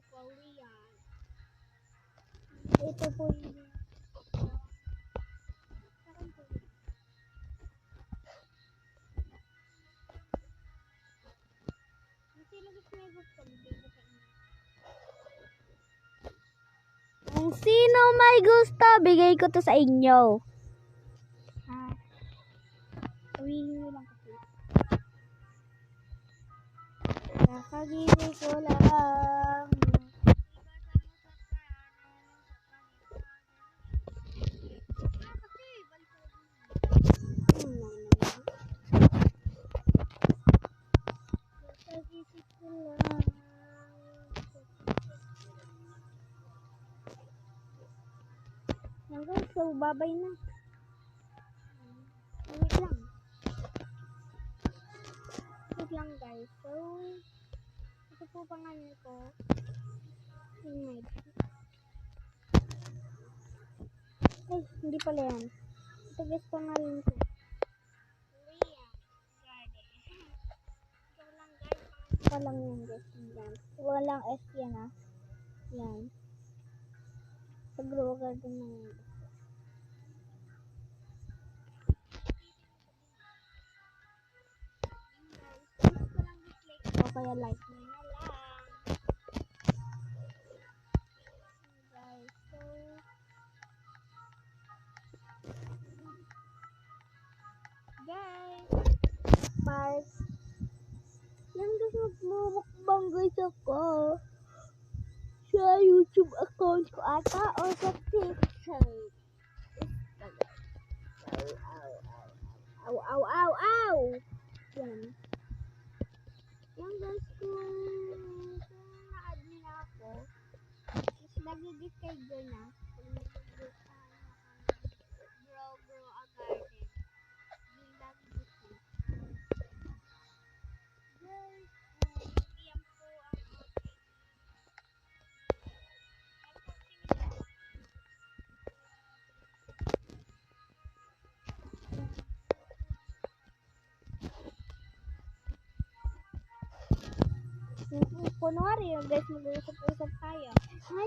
Korean. Ito po yung parang Korean. Kung sino may gusto, bigay ko to sa inyo. Ha? Tawilin mo lang kasi. Kakagili ko lang. Hanggang so, babay na. Wait lang. Wait lang guys. So, ito po pangalan ko. Ay, hindi pala yan. Ito guys pangalan ko. Walang yan guys. Yan. Walang S yan ah. Yan. Sa grow garden na yan. O kaya like mo na lang. Guys, so guys, part yan guys, magmumukbang guys ako sa YouTube account ko ata o sa TikTok. Ow. Yan. Yan guys, kung na-add nila ako, is nag-gift kay girl na. Grow a garden. Yung nag-gift ko. Guys, yan po ang kunwari yung guys, mag-usap-usap tayo. Hi,